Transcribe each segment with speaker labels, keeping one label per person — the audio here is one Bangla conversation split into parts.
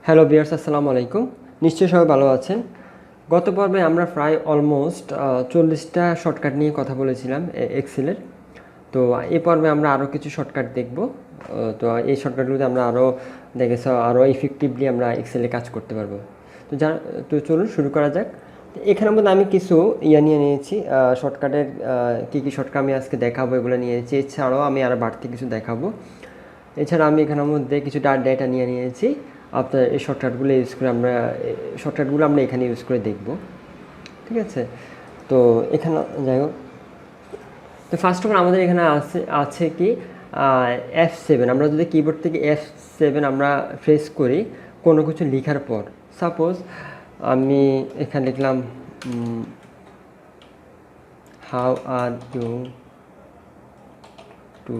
Speaker 1: হ্যালো ভিউয়ার্স, আসসালামু আলাইকুম। নিশ্চয়ই সবাই ভালো আছেন। গত পর্বে আমরা প্রায় অলমোস্ট 40টা শর্টকাট নিয়ে কথা বলেছিলাম এক্সেলের। তো এই পর্বে আমরা আরও কিছু শর্টকাট দেখব। তো এই শর্টকাটগুলোতে আমরা আরও ইফেক্টিভলি আমরা এক্সেলে কাজ করতে পারবো। তো চলুন শুরু করা যাক। এখানের মধ্যে আমি কিছু নিয়ে নিয়েছি, শর্টকাটের কী কী শর্টকাট আমি আজকে দেখাবো এগুলো নিয়েছি। এছাড়াও আমি আরও বাড়তি কিছু দেখাবো। এছাড়া আমি এখানের মধ্যে কিছু ডেটা নিয়ে নিয়েছি। আপনার এই শর্টকাটগুলো আমরা এখানে ইউজ করে দেখব, ঠিক আছে? তো এখানে যাই হোক, তো ফার্স্ট অফ অল আমাদের এখানে আছে কি F7। আমরা যদি কিবোর্ড থেকে F7 আমরা প্রেস করি কোনো কিছু লেখার পর, সাপোজ আমি এখানে লিখলাম হাউ আর ইউ টু,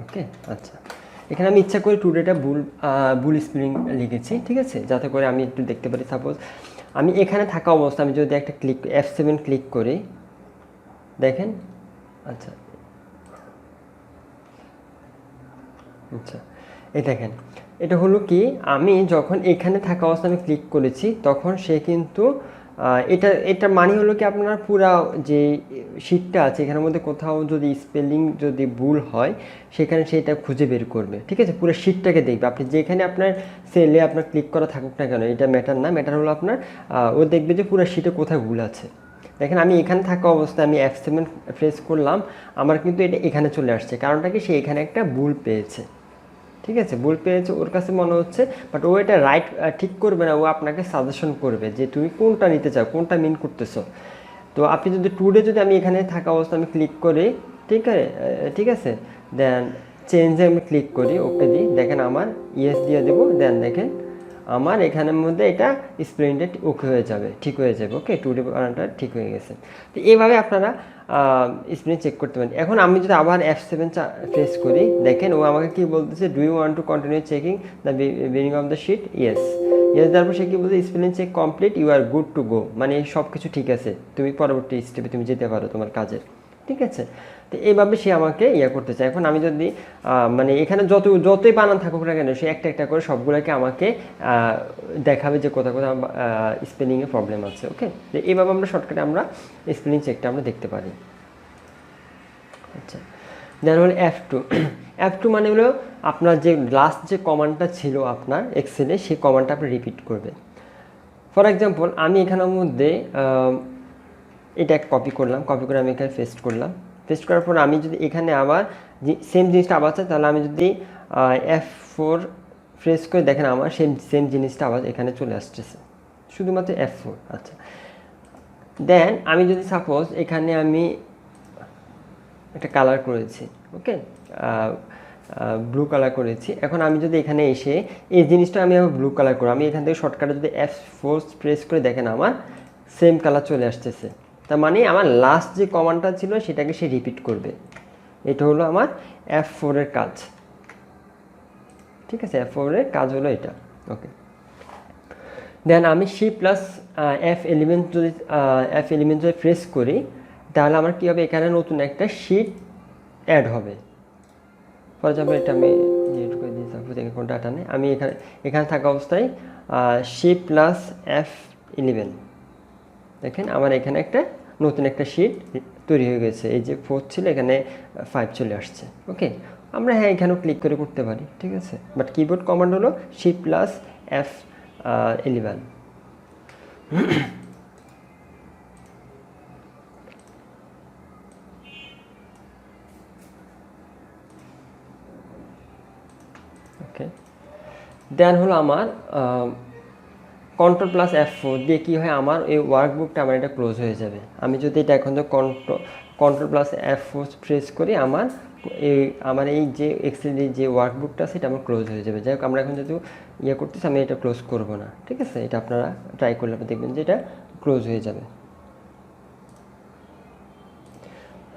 Speaker 1: ওকে। আচ্ছা, এখানে আমি ইচ্ছা করে টুডেটা ভুল স্পেলিং লিখেছি, ঠিক আছে, যাতে করে আমি একটু দেখতে পারি। সাপোজ আমি এখানে থাকা অবস্থা আমি যদি একটা F7 ক্লিক করি, দেখেন। আচ্ছা আচ্ছা, এই দেখেন, এটা হলো কি, আমি যখন এখানে থাকা অবস্থা আমি ক্লিক করেছি তখন সে কিন্তু এটা মানে হলো কি, আপনার পুরা যে শিটটা আছে এখানের মধ্যে কোথাও যদি স্পেলিং যদি ভুল হয় সেখানে সেটা খুঁজে বের করবে, ঠিক আছে। পুরো শিটটাকে দেখবে, আপনি যেখানে আপনার সেলে আপনার ক্লিক করা থাকুক না কেন, এটা ম্যাটার না। ম্যাটার হলো আপনার ও দেখবে যে পুরো শিটে কোথায় ভুল আছে। দেখেন, আমি এখানে থাকা অবস্থায় আমি F7 প্রেস করলাম, আমার কিন্তু এটা এখানে চলে আসছে। কারণটা কি, সে এখানে একটা ভুল পেয়েছে, ঠিক আছে, ভুল পেয়েছে, ওর কাছে মনে হচ্ছে, বাট ও এটা ঠিক করবে না। ও আপনাকে সাজেশন করবে যে তুমি কোনটা নিতে চাও, কোনটা মিন করতেছো। তো আপনি যদি যদি আমি এখানে থাকা অবস্থা আমি ক্লিক করি, ঠিক আছে, দেন চেঞ্জে আমি ক্লিক করি, ওকে দিই, দেখেন আমার ইয়েস দিয়ে দেবো, দেন দেখেন আমার এখানের মধ্যে এটা স্পেলিংটা ওকে হয়ে যাবে, ঠিক হয়ে যাবে। ওকে, টুডে বানানটা ঠিক হয়ে গেছে। তো এইভাবে আপনারা স্পেলিং চেক করতে পারেন। এখন আমি যদি আবার F7 প্রেস করি, দেখেন ও আমাকে কি বলতেছে, do you want to continue checking the beginning of the sheet? Yes. তারপর সে কি বলছে, spelling check complete, you are good to go, মানে সব কিছু ঠিক আছে, তুমি পরবর্তী স্টেপে তুমি যেতে পারো তোমার কাজের, ঠিক আছে। তো এইভাবে সে আমাকে করতে চায়। এখন আমি যদি মানে এখানে যতই বানান থাকুক না কেন, সে একটা একটা করে সবগুলোকে আমাকে দেখাবে যে কোথাও কোথাও স্পেলিংয়ে প্রবলেম আছে। ওকে, তো এইভাবে আমরা শর্টকাটে আমরা স্পেলিং চেকটা আমরা দেখতে পারি। আচ্ছা, দেন হলো F2 মানে হলো আপনার যে লাস্ট যে কমান্ডটা ছিল আপনার এক্সেলে, সেই কমান্ডটা আপনি রিপিট করবেন। ফর এক্সাম্পল আমি এখানের মধ্যে এটা কপি করে আমি এখানে পেস্ট করার পর আমি যদি এখানে আবার সেম জিনিসটা আবার চাই, তাহলে আমি যদি F4 প্রেস করে, দেখেন আমার সেম জিনিসটা আবার এখানে চলে আসতেছে, শুধুমাত্র F4। আচ্ছা, দেন আমি যদি সাপোজ এখানে আমি একটা কালার করেছি, ওকে, ব্লু কালার করেছি। এখন আমি যদি এখানে এসে এই জিনিসটা আমি আবার ব্লু কালার করি, আমি এখান থেকে শর্টকাটে যদি F4 প্রেস করে, দেখেন আমার সেম কালার চলে আসতেছে। তার মানে আমার লাস্ট যে কমান্ডটা ছিল সেটাকে সে রিপিট করবে। এটা হলো আমার F4 এর কাজ, ঠিক আছে। F4 এর কাজ হলো এটা, ওকে। দেন আমি F11 যদি প্রেস করি, তাহলে আমার কী হবে, এখানে নতুন একটা শিট অ্যাড হবে। ফর এক্সাম্পল এটা আমি ডিলিট করে দিই, সাপোজ এখানে কোনো ডাটা নেই। আমি এখানে থাকা অবস্থায় F11, দেখেন আমার এখানে একটা নতুন একটা শিট তৈরি হয়ে গেছে। এই যে 4 ছিল, এখানে 5 চলে আসছে। ওকে, আমরা এখানেও ক্লিক করে করতে পারি, ঠিক আছে। বাট কিবোর্ড কমান্ড হলো F11। ওকে, দেন হলো আমার Ctrl+F4 দিয়ে কী হয়, আমার এই ওয়ার্কবুকটা আমার এটা ক্লোজ হয়ে যাবে। আমি যদি এটা এখন Ctrl+F4 প্রেস করি, আমার এই যে এক্সেলের যে ওয়ার্কবুকটা আছে এটা আমার ক্লোজ হয়ে যাবে। যাই হোক, আমরা এখন যেহেতু করতেছি, আমি এটা ক্লোজ করব না, ঠিক আছে। এটা আপনারা ট্রাই করলে দেখবেন যে এটা ক্লোজ হয়ে যাবে।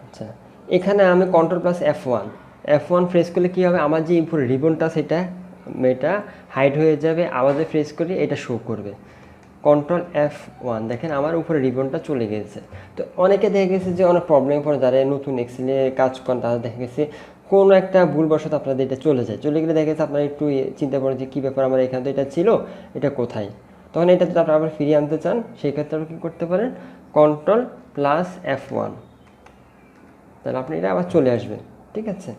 Speaker 1: আচ্ছা, এখানে আমি Ctrl+F1 প্রেস করলে কী হবে, আমার যে উপরে রিবনটা সেটা হাইড হয়ে যাবে। আবার যদি প্রেস করি, এটা শো করবে। Ctrl+F1, দেখেন আমার উপরে রিবনটা চলে গেছে। তো অনেকে দেখা গেছে যে অনেক প্রবলেম পড়ে, যারা নতুন এক্সেলে কাজ করেন তারা দেখা গেছে কোনো একটা ভুলবশত আপনাদের এটা চলে যায়, চলে গেলে দেখা যাচ্ছে আপনারা একটু চিন্তা করেন যে কী ব্যাপার, আমার এখানে তো এটা ছিল, এটা কোথায়। তখন এটা যদি আপনারা আবার ফিরিয়ে আনতে চান, সেই ক্ষেত্রে আপনি কী করতে পারেন, Ctrl+F1, তাহলে আপনি এটা আবার চলে আসবে। ঠিক আছে,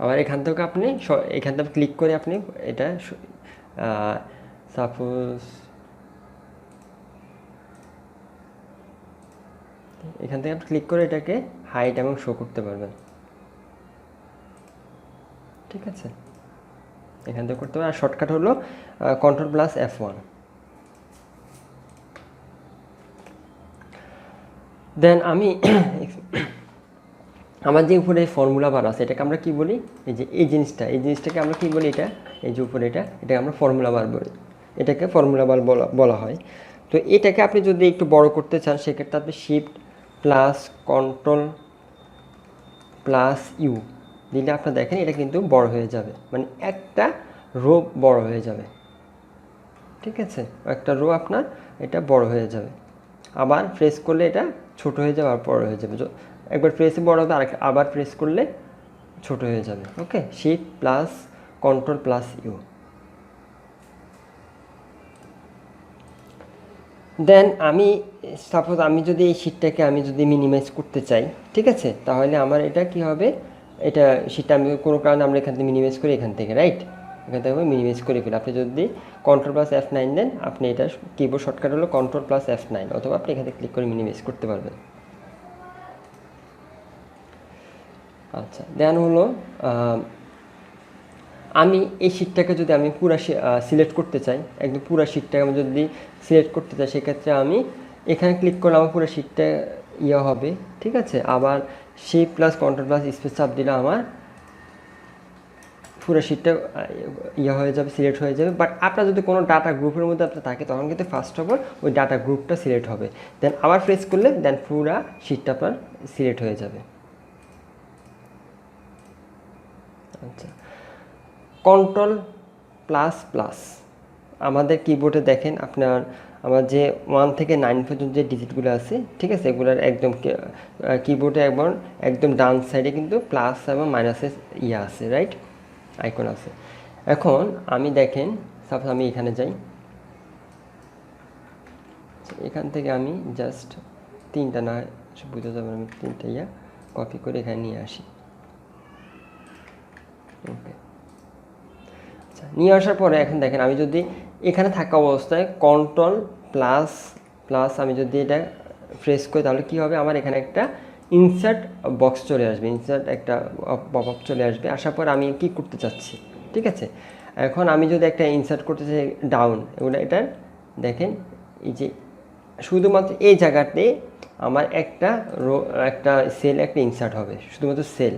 Speaker 1: আবার এখান থেকে আপনি এখান থেকে ক্লিক করে আপনি এটা সাপোজ এখান থেকে আপনি ক্লিক করে এটাকে হাইড এবং শো করতে পারবেন। ঠিক আছে, এখান থেকে করতে পারবেন। আর শর্টকাট হলো Ctrl+F1। দেন আমি আমার যে উপরে ফর্মুলা বার আছে এটাকে আমরা কি বলি, এই যে এই জিনিসটাকে আমরা কি বলি, এই যে উপরে এটাকে আমরা ফর্মুলা বার বলি, এটাকে ফর্মুলা বার বলা হয়। তো এটাকে আপনি যদি একটু বড় করতে চান, সেক্ষেত্রে আপনি Shift+Ctrl+U দিলে আপনার দেখেন এটা কিন্তু বড় হয়ে যাবে, মানে একটা রো বড় হয়ে যাবে। ঠিক আছে, একটা রো আপনার এটা বড় হয়ে যাবে। আবার প্রেস করলে এটা ছোট হয়ে যাবে আর বড় হয়ে যাবে। একবার প্রেসে বড় হবে, আবার প্রেস করলে ছোট হয়ে যাবে। ওকে, Shift+Ctrl+U। দেন আমি সাপোজ আমি যদি এই শিটটাকে আমি যদি মিনিমাইজ করতে চাই, ঠিক আছে, তাহলে আমার এটা কি হবে, এটা শিটটা আমি কোনো কারণে আমরা এখান থেকে মিনিমাইজ করি, এখান থেকে রাইট, এখান থেকে আমি মিনিমাইজ করে ফেলি। আপনি যদি Ctrl+F9 দেন, আপনি এটা কিবোর্ড শর্টকাট হলো Ctrl+F9, অথবা আপনি এখান থেকে ক্লিক করে মিনিমাইজ করতে পারবেন। আচ্ছা, দেন হলো আমি এই শিটটাকে যদি আমি পুরো সিলেক্ট করতে চাই, একদম পুরো শিটটাকে আমি যদি সিলেক্ট করতে চাই, সেক্ষেত্রে আমি এখানে ক্লিক করলে আমার পুরো শিটটা হবে। ঠিক আছে, আবার Shift+Ctrl+স্পেস চাপ দিলে আমার পুরো শিটটা হয়ে যাবে, সিলেক্ট হয়ে যাবে। বাট আপনার যদি কোনো ডাটা গ্রুপের মধ্যে আপনার থাকে, তখন কিন্তু ফার্স্ট অফ অল ওই ডাটা গ্রুপটা সিলেক্ট হবে, দেন আবার প্রেস করলে দেন পুরো শিটটা আপনার সিলেক্ট হয়ে যাবে। আচ্ছা, Ctrl++, আমাদের কিবোর্ডে দেখেন আপনার আমার যে 1 থেকে 9 পর্যন্ত যে ডিজিটগুলো আছে, ঠিক আছে, এগুলোর একদম কিবোর্ডে একদম ডান সাইডে কিন্তু প্লাস এবং মাইনাসের আছে, রাইট, আইকন আছে। এখন আমি দেখেন সাপোজ আমি এখানে যাই, এখান থেকে আমি জাস্ট 3টা না বুঝতে যাবে, আমি 3টা কপি করে এখানে নিয়ে আসি। ওকে, আচ্ছা, নিয়ে আসার পরে এখন দেখেন আমি যদি এখানে থাকা অবস্থায় Ctrl++ আমি যদি এটা প্রেস করি, তাহলে কি হবে, আমার এখানে একটা ইনসার্ট বক্স চলে আসবে, ইনসার্ট একটা পপ আপ চলে আসবে। আসার পর আমি কি করতে চাচ্ছি, ঠিক আছে, এখন আমি যদি একটা ইনসার্ট করতে চাই ডাউন, এগুলো এটা দেখেন এই যে শুধুমাত্র এই জায়গাতে আমার একটা সেল একটা ইনসার্ট হবে, শুধুমাত্র সেল।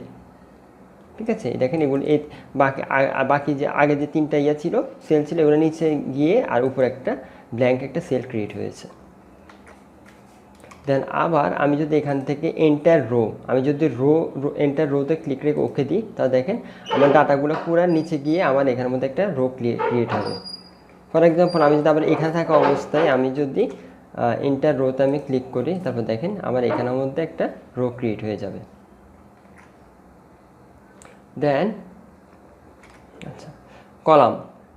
Speaker 1: ঠিক আছে, দেখেন এগুলো এই বাকি যে আগে যে 3টা ছিল, সেল ছিল, এগুলো নিচে গিয়ে আর উপরে একটা ব্ল্যাঙ্ক একটা সেল ক্রিয়েট হয়েছে। দেন আবার আমি যদি এখান থেকে এন্টার রো, আমি যদি এন্টার রোতে ক্লিক রেখে ওকে দিই, তাহলে দেখেন আমার ডাটাগুলো পুরো নিচে গিয়ে আমার এখানের মধ্যে একটা রো ক্রিয়েট হবে। ফর এক্সাম্পল আমি যদি আবার এখানে থাকা অবস্থায় আমি যদি এন্টার রোতে আমি ক্লিক করি, তারপর দেখেন আমার এখানের মধ্যে একটা রো ক্রিয়েট হয়ে যাবে। দেন আচ্ছা, কলাম,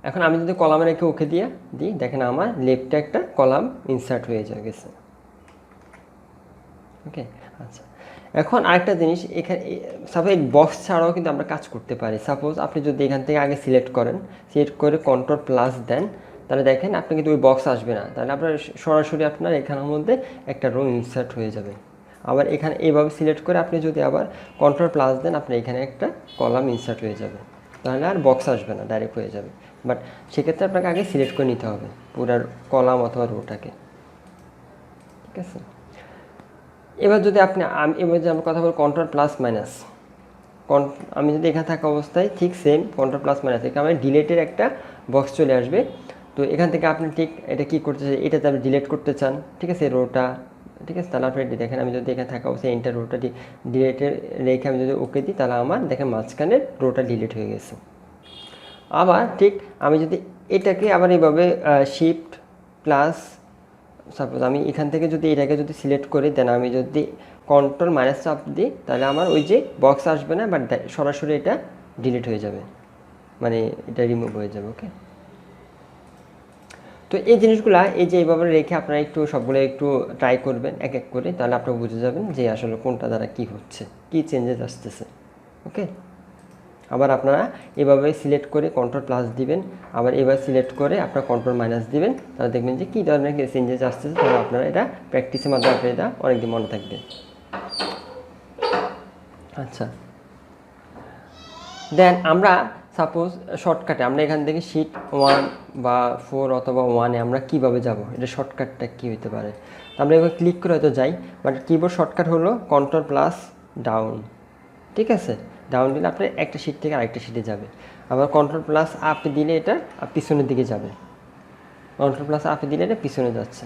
Speaker 1: এখন আমি যদি কলামে রেখে ওকে দিই, দেখেন আমার লেফটে একটা কলাম ইনসার্ট হয়ে গেছে। ওকে, আচ্ছা, এখন আরেকটা জিনিস, এখানে সাপোজ এই বক্স ছাড়াও কিন্তু আমরা কাজ করতে পারি। সাপোজ আপনি যদি এখান থেকে আগে সিলেক্ট করে Ctrl+ দেন, তাহলে দেখেন আপনি কিন্তু ওই বক্স আসবে না, তাহলে আপনার সরাসরি আপনার এখানের মধ্যে একটা রো ইনসার্ট হয়ে যাবে। আবার এখানে এইভাবে সিলেক্ট করে আপনি যদি আবার Ctrl+ দেন, আপনি এখানে একটা কলাম ইনসার্ট হয়ে যাবে, তাহলে আর বক্স আসবে না, ডাইরেক্ট হয়ে যাবে। বাট সেক্ষেত্রে আপনাকে আগে সিলেক্ট করে নিতে হবে পুরো কলাম অথবা রোটাকে। ঠিক আছে, এবার যদি এবার যে আমরা কথা বলি Ctrl+-, আমি যদি এখানে থাকা অবস্থায় ঠিক সেম Ctrl+-, এখানে আমার ডিলেটের একটা বক্স চলে আসবে। তো এখান থেকে আপনি ঠিক এটা কী করতে চান, এটাতে আপনি ডিলেট করতে চান, ঠিক আছে, রোটা, ঠিক আছে, তাহলে আপনি দেখেন আমি যদি এখানে থাকা অবস্থায় এন্টার রোটা ডিলেটের রেখে আমি যদি ওকে দিই, তাহলে আমার দেখেন মাঝখানে রোটা ডিলেট হয়ে গেছে। আবার ঠিক আমি যদি এটাকে আবার এইভাবে Shift+ সাপোজ আমি এখান থেকে যদি এটাকে যদি সিলেক্ট করি, দেন আমি যদি কন্ট্রোল মাইনাস চাপ দিই, তাহলে আমার ওই যে বক্স আসবে না, বাট সরাসরি এটা ডিলিট হয়ে যাবে, মানে এটা রিমুভ হয়ে যাবে। ওকে, তো এই জিনিসগুলা এই যে এইভাবে রেখে আপনারা একটু সবগুলো একটু ট্রাই করবেন এক এক করে, তাহলে আপনারা বুঝে যাবেন যে আসলে কোনটা দ্বারা কী হচ্ছে, কী চেঞ্জেস আসতেছে। ওকে, আবার আপনারা এভাবে সিলেক্ট করে কন্ট্রোল প্লাস দিবেন, আবার এবার সিলেক্ট করে আপনারা কন্ট্রোল মাইনাস দিবেন, তাহলে দেখবেন যে কী ধরনের চেঞ্জেস আসতেছে, তাহলে আপনারা এটা প্র্যাকটিসের মাধ্যমে আপনার এটা অনেকদিন মনে থাকবে। আচ্ছা, দেন আমরা সাপোজ শর্টকাটে আমরা এখান থেকে শিট 1 বা 4 অথবা 1-এ আমরা কীভাবে যাব, এটা শর্টকাটটা কী হতে পারে। তো আমরা এবার ক্লিক করে হয়তো যাই, বাট কিবোর্ড শর্টকাট হলো কন্ট্রোল প্লাস ডাউন। ঠিক আছে, ডাউন দিলে আপনার একটা শিট থেকে আরেকটা শিটে যাবে। আবার কন্ট্রোল প্লাস আপ দিলে এটা পিছনের দিকে যাবে, কন্ট্রোল প্লাস আপ দিলে এটা পিছনে যাচ্ছে,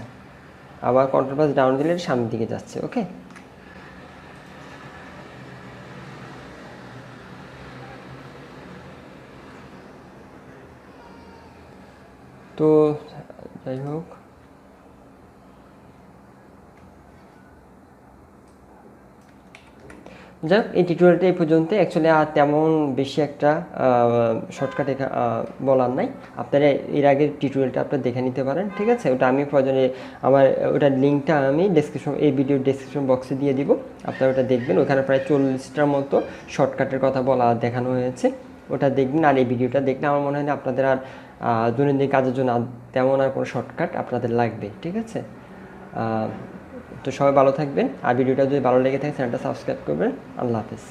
Speaker 1: আবার কন্ট্রোল প্লাস ডাউন দিলে এটা সামনের দিকে যাচ্ছে। ওকে, তো যাই হোক, যাক এই টিউটোরিয়ালটা এই পর্যন্ত। অ্যাকচুয়ালি আর তেমন বেশি একটা শর্টকাট বলার নাই, আপনারা এর আগের টিউটোরিয়ালটা আপনারা দেখে নিতে পারেন। ঠিক আছে, ওটা আমি প্রয়োজনে আমার ওটার লিঙ্কটা আমি ডেসক্রিপশন, এই ভিডিওর ডেসক্রিপশন বক্সে দিয়ে দিব, আপনারা ওটা দেখবেন। ওখানে প্রায় 40টার মতো শর্টকাটের কথা বলা দেখানো হয়েছে, ওটা দেখবেন। আর এই ভিডিওটা দেখলে আমার মনে হয় না আপনাদের আর দৈনন্দিন কাজের জন্য তেমন আর কোনো শর্টকাট আপনাদের লাগবে। ঠিক আছে, তো সবাই ভালো থাকবেন, আর ভিডিওটা যদি ভালো লেগে থাকে চ্যানেলটা সাবস্ক্রাইব করবেন। আল্লাহ হাফেজ।